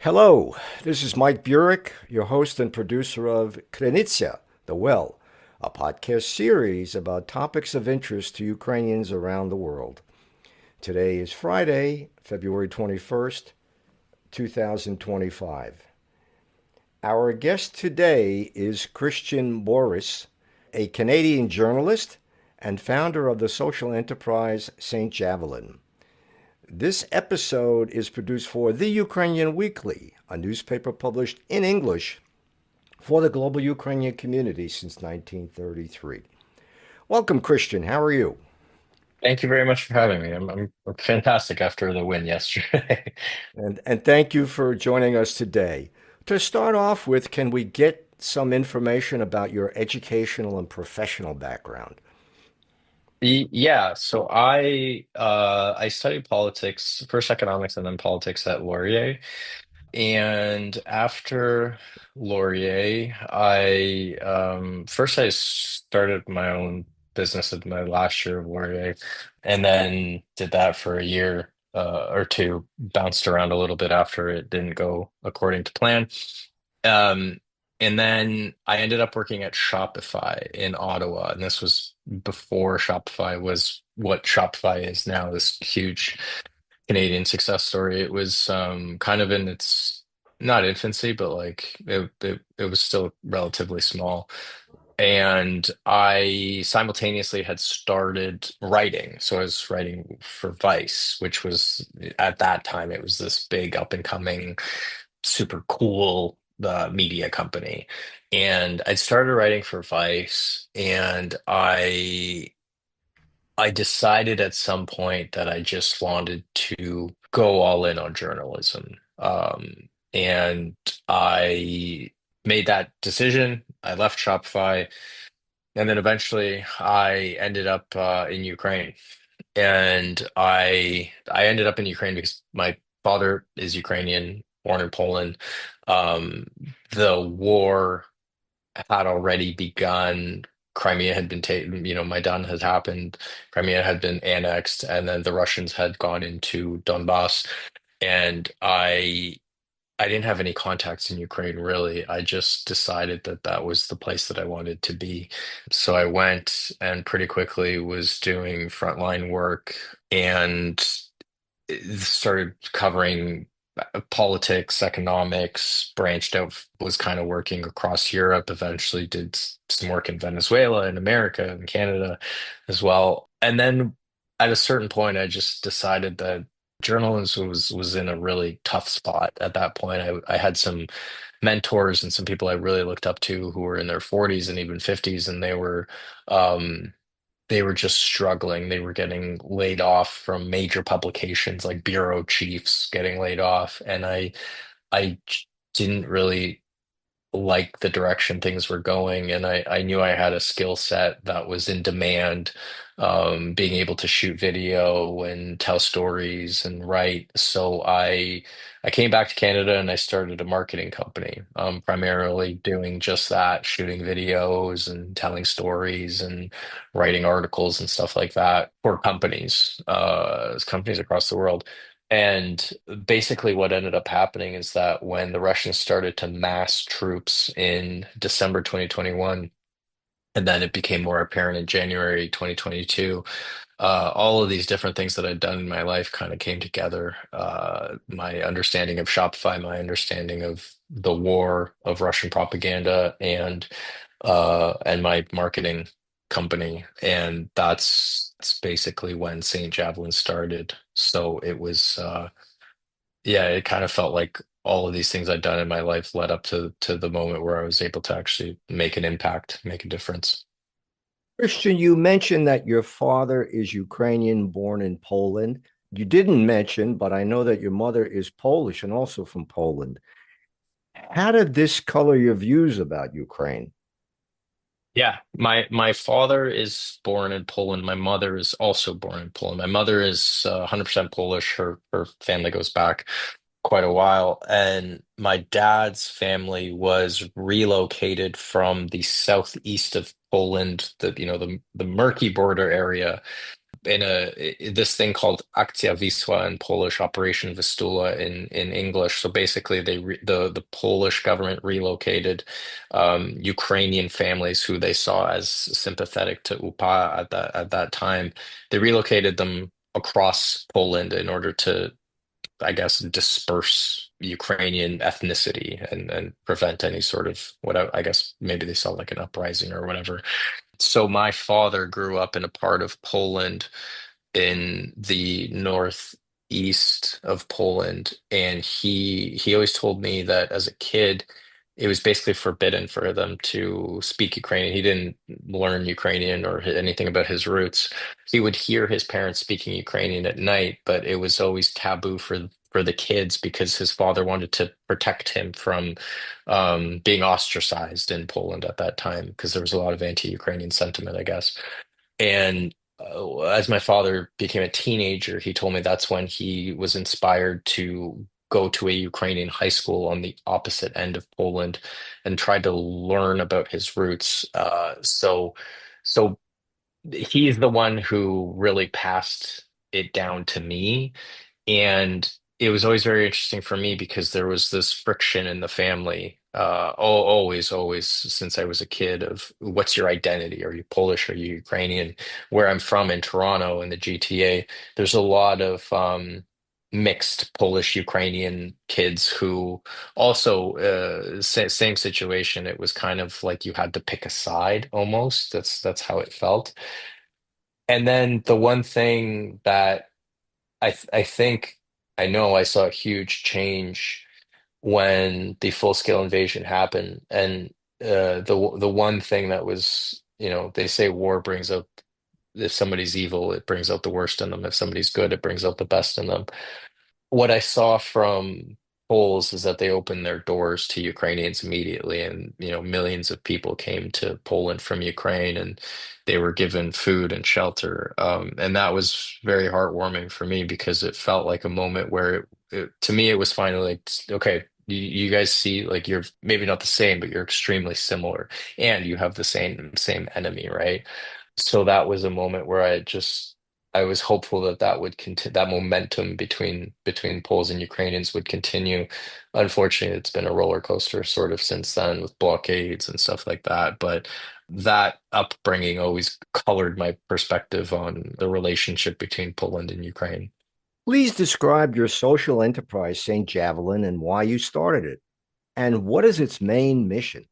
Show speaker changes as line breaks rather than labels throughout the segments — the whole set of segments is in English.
Hello, this is Mike Burek, your host and producer of Krynytsia, The Well, a podcast series about topics of interest to Ukrainians around the world. Today is Friday, February 21st, 2025. Our guest today is Christian Borys, a Canadian journalist and founder of the social enterprise Saint Javelin. This episode is produced for The Ukrainian Weekly, a newspaper published in English for the global Ukrainian community since 1933. Welcome, Christian. How are you?
Thank you very much for having me. I'm fantastic after the win yesterday.
And thank you for joining us today. To start off with, can we get some information about your educational and professional background?
Yeah, so I studied politics, first economics and then politics at Laurier. And after Laurier, I started my own business in my last year of Laurier, and then did that for a year or two, bounced around a little bit after it didn't go according to plan. Um, and then I ended up working at Shopify in Ottawa, and this was before Shopify was what Shopify is now, this huge Canadian success story. It was kind of in its not infancy, but like it was still relatively small. And I simultaneously had started writing. So I was writing for Vice, which was at that time, it was this big up and coming, super cool media company. And I'd started writing for Vice, and I decided at some point that I just wanted to go all in on journalism. And I made that decision. I left Shopify, and then eventually I ended up in Ukraine. And I ended up in Ukraine because my father is Ukrainian, born in Poland. Um, the war had already begun. Crimea had been taken, Maidan had happened, Crimea had been annexed, and then the Russians had gone into Donbass. And I didn't have any contacts in Ukraine really. I just decided that that was the place that I wanted to be. So I went and pretty quickly was doing frontline work and started covering politics, economics, branched out, was kind of working across Europe, eventually did some work in Venezuela and America and Canada as well. And then at a certain point, I just decided that journalism was in a really tough spot at that point. I had some mentors and some people I really looked up to who were in their 40s and even 50s, and um, they were just struggling. They were getting laid off from major publications like bureau chiefs getting laid off. And I didn't really like the direction things were going, and I knew I had a skill set that was in demand, being able to shoot video and tell stories and write. So I came back to Canada and I started a marketing company, primarily doing just that, shooting videos and telling stories and writing articles and stuff like that for companies across the world. And basically, what ended up happening is that when the Russians started to mass troops in December 2021, and then it became more apparent in January 2022, all of these different things that I'd done in my life kind of came together. My understanding of Shopify, my understanding of the war of Russian propaganda, and my marketing company, and that's basically when Saint Javelin started. So it was, yeah, it kind of felt like all of these things I'd done in my life led up to the moment where I was able to actually make an impact, make a difference.
Christian, you mentioned that your father is Ukrainian, born in Poland. You didn't mention, but I know that your mother is Polish and also from Poland. How did this color your views about Ukraine?
Yeah, my father is born in Poland. My mother is also born in Poland. My mother is 100% Polish. Her family goes back quite a while, and my dad's family was relocated from the southeast of Poland, the murky border area, in this thing called Akcja Wisła in Polish, Operation Vistula in English. So basically, the Polish government relocated Ukrainian families who they saw as sympathetic to UPA at that time. They relocated them across Poland in order to, I guess, disperse Ukrainian ethnicity and prevent any sort of whatever. I guess maybe they saw like an uprising or whatever. So my father grew up in a part of Poland in the northeast of Poland, and he always told me that as a kid, it was basically forbidden for them to speak Ukrainian. He didn't learn Ukrainian or anything about his roots. He would hear his parents speaking Ukrainian at night, but it was always taboo for the kids because his father wanted to protect him from being ostracized in Poland at that time because there was a lot of anti-Ukrainian sentiment, I guess. And as my father became a teenager, he told me that's when he was inspired to go to a Ukrainian high school on the opposite end of Poland and tried to learn about his roots. So he's the one who really passed it down to me. And it was always very interesting for me because there was this friction in the family, always, since I was a kid of what's your identity? Are you Polish? Are you Ukrainian? Where I'm from in Toronto in the GTA, there's a lot of mixed Polish Ukrainian kids who also same situation. It was kind of like you had to pick a side almost. That's how it felt. And then the one thing that I think I know I saw a huge change when the full-scale invasion happened, and the one thing that was, they say war brings out if somebody's evil, it brings out the worst in them. If somebody's good, it brings out the best in them. What I saw from polls is that they opened their doors to Ukrainians immediately, and millions of people came to Poland from Ukraine, and they were given food and shelter. And that was very heartwarming for me because it felt like a moment where to me it was finally like, okay, you guys see like you're maybe not the same, but you're extremely similar, and you have the same enemy, right? So that was a moment where I was hopeful that that would continue, that momentum between Poles and Ukrainians would continue. Unfortunately, it's been a roller coaster sort of since then with blockades and stuff like that. But that upbringing always colored my perspective on the relationship between Poland and Ukraine.
Please describe your social enterprise, Saint Javelin, and why you started it. And what is its main mission?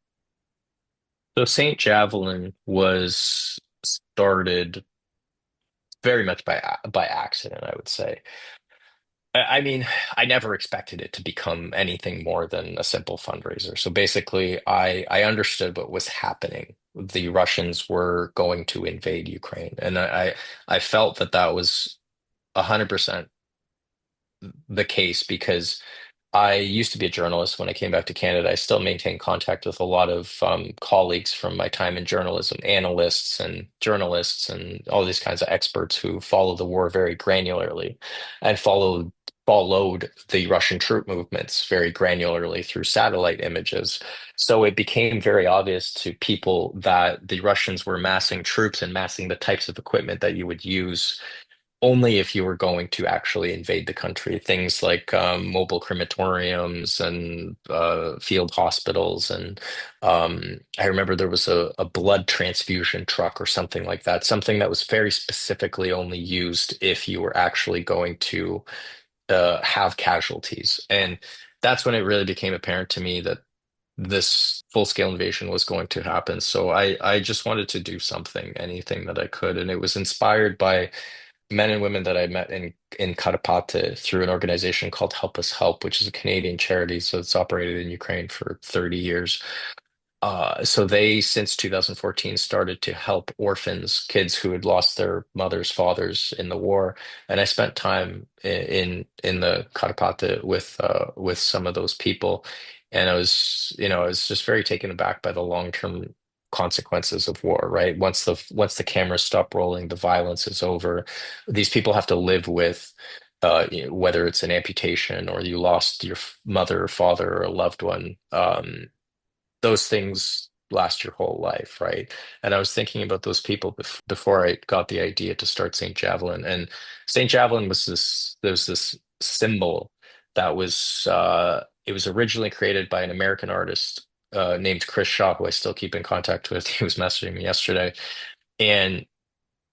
So Saint Javelin was started very much by accident, I would say. I mean, I never expected it to become anything more than a simple fundraiser. So basically, I understood what was happening. The Russians were going to invade Ukraine, and I felt that that was 100% the case because I used to be a journalist. When I came back to Canada, I still maintain contact with a lot of colleagues from my time in journalism, analysts and journalists, and all these kinds of experts who follow the war very granularly and followed the Russian troop movements very granularly through satellite images. So it became very obvious to people that the Russians were massing troops and massing the types of equipment that you would use only if you were going to actually invade the country. Things like mobile crematoriums and field hospitals. And I remember there was a blood transfusion truck or something like that, something that was very specifically only used if you were actually going to have casualties. And that's when it really became apparent to me that this full-scale invasion was going to happen. So I just wanted to do something, anything that I could. And it was inspired by men and women that I met in Karpaty through an organization called Help Us Help, which is a Canadian charity. So it's operated in Ukraine for 30 years. So they, since 2014, started to help orphans, kids who had lost their mothers, fathers in the war. And I spent time in the Karpaty with some of those people, and I was just very taken aback by the long-term consequences of war, right? Once the cameras stop rolling, the violence is over. These people have to live with whether it's an amputation or you lost your mother or father or a loved one. Those things last your whole life, right? And I was thinking about those people before I got the idea to start Saint Javelin. And Saint Javelin was there's this symbol that it was originally created by an American artist named Chris Shaw, who I still keep in contact with. He was messaging me yesterday. And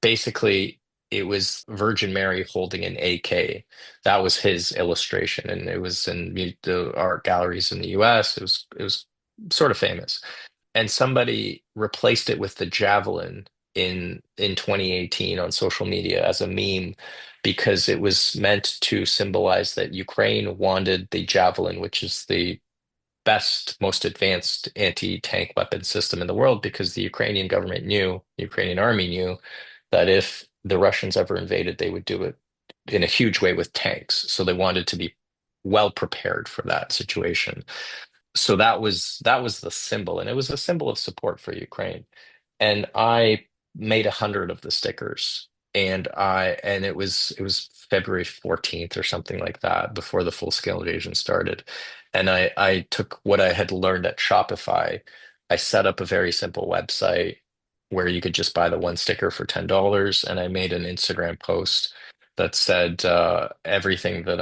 basically it was Virgin Mary holding an AK. That was his illustration, and it was in the art galleries in the US. It was sort of famous. And somebody replaced it with the javelin in 2018 on social media as a meme because it was meant to symbolize that Ukraine wanted the javelin, which is the best, most advanced anti-tank weapon system in the world, because the Ukrainian government knew, the Ukrainian army knew that if the Russians ever invaded, they would do it in a huge way with tanks. So they wanted to be well prepared for that situation. So that was the symbol, and it was a symbol of support for Ukraine. And I made 100 of the stickers, and it was February 14th or something like that, before the full scale invasion started. And I took what I had learned at Shopify. I set up a very simple website where you could just buy the one sticker for $10, and I made an Instagram post that said everything that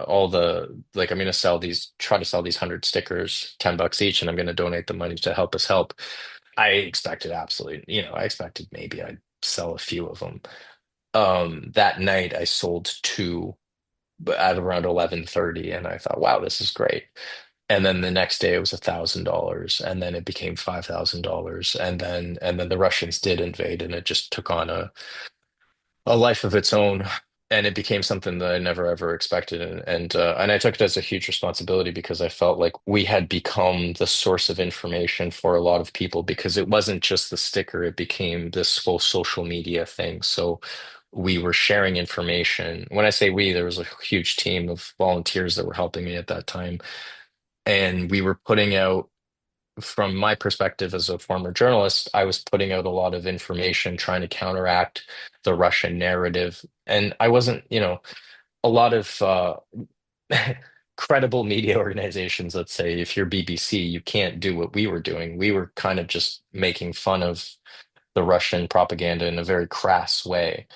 all the like I'm going to try to sell these 100 stickers, $10 each, and I'm going to donate the money to help us help. I expected maybe I'd sell a few of them. That night I sold two at around 11:30, and I thought, wow, this is great. And then the next day it was $1,000, and then it became $5,000, and then the Russians did invade, and it just took on a life of its own, and it became something that I never ever expected, and I took it as a huge responsibility because I felt like we had become the source of information for a lot of people, because it wasn't just the sticker, it became this whole social media thing. So we were sharing information. When I say we, there was a huge team of volunteers that were helping me at that time, and we were putting out, from my perspective as a former journalist, I was putting out a lot of information trying to counteract the Russian narrative. And I wasn't, a lot of credible media organizations, let's say, if you're BBC, you can't do what we were doing. We were kind of just making fun of the Russian propaganda in a very crass way,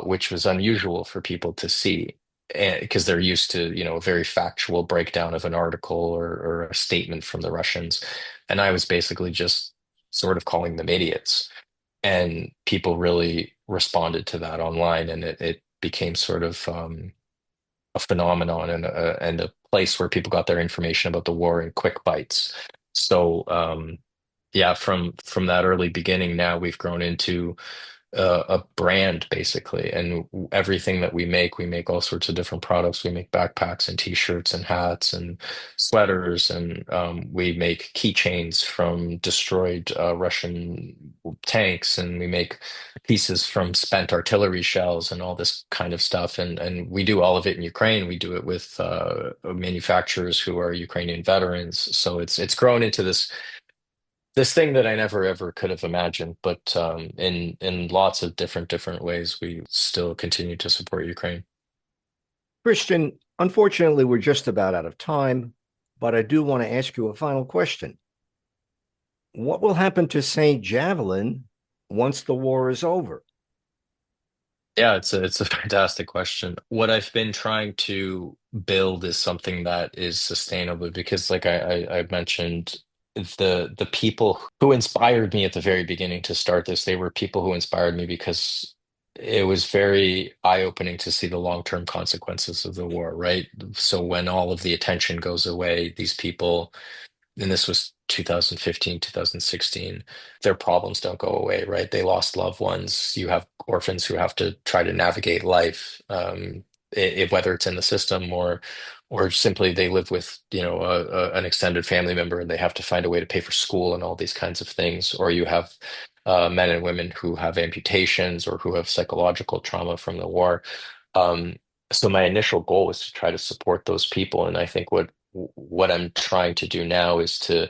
which was unusual for people to see. And because they're used to, a very factual breakdown of an article or a statement from the Russians. And I was basically just sort of calling them idiots. And people really responded to that online, and it became sort of a phenomenon, and a place where people got their information about the war in quick bites. So yeah, from that early beginning, now we've grown into a brand basically, and everything that we make all sorts of different products. We make backpacks and t-shirts and hats and sweaters, and we make keychains from destroyed Russian tanks, and we make pieces from spent artillery shells and all this kind of stuff. And we do all of it in Ukraine. We do it with manufacturers who are Ukrainian veterans. So it's grown into this thing that I never ever could have imagined. But in lots of different ways, we still continue to support Ukraine.
Christian, unfortunately, we're just about out of time, but I do want to ask you a final question. What will happen to Saint Javelin once the war is over?
Yeah, it's a fantastic question. What I've been trying to build is something that is sustainable, because, like I mentioned, the people who inspired me at the very beginning to start this, they were people who inspired me because it was very eye-opening to see the long-term consequences of the war, right? So when all of the attention goes away, these people, and this was 2015, 2016, their problems don't go away, right? They lost loved ones. You have orphans who have to try to navigate life, whether it's in the system or simply they live with, an extended family member, and they have to find a way to pay for school and all these kinds of things. Or you have men and women who have amputations or who have psychological trauma from the war. Um, so my initial goal was to try to support those people, and I think what I'm trying to do now is to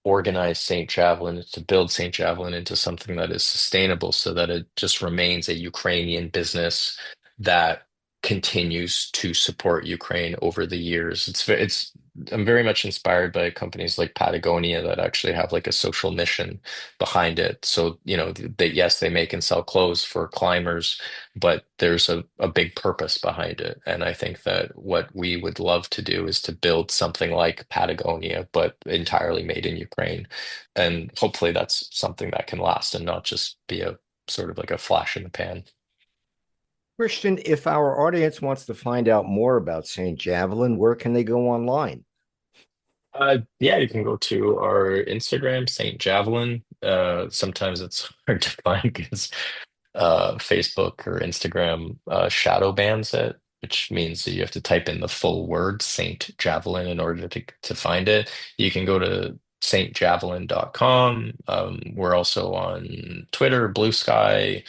organize Saint Javelin, to build Saint Javelin into something that is sustainable, so that it just remains a Ukrainian business that continues to support Ukraine over the years. It's I'm very much inspired by companies like Patagonia that actually have like a social mission behind it. So, yes, they make and sell clothes for climbers, but there's a big purpose behind it. And I think that what we would love to do is to build something like Patagonia, but entirely made in Ukraine. And hopefully that's something that can last and not just be a sort of like a flash in the pan.
Christian, if our audience wants to find out more about Saint Javelin, where can they go online?
Yeah, you can go to our Instagram, Saint Javelin. Sometimes it's hard to find because Facebook or Instagram shadow bans it, which means that you have to type in the full word Saint Javelin in order to find it. You can go to saintjavelin.com. We're also on Twitter, Blue Sky,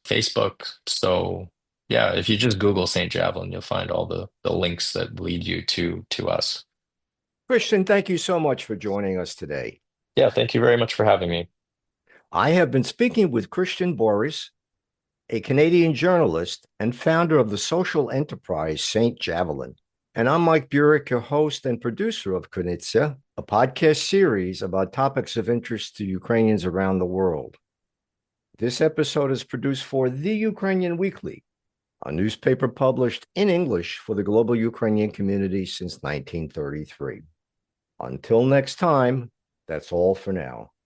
Facebook. So yeah, if you just Google Saint Javelin, you'll find all the links that lead you to us.
Christian, thank you so much for joining us today.
Yeah, thank you very much for having me.
I have been speaking with Christian Borys, a Canadian journalist and founder of the social enterprise Saint Javelin. And I'm Mike Burek, your host and producer of Konitsia, a podcast series about topics of interest to Ukrainians around the world. This episode is produced for The Ukrainian Weekly, a newspaper published in English for the global Ukrainian community since 1933. Until next time, that's all for now.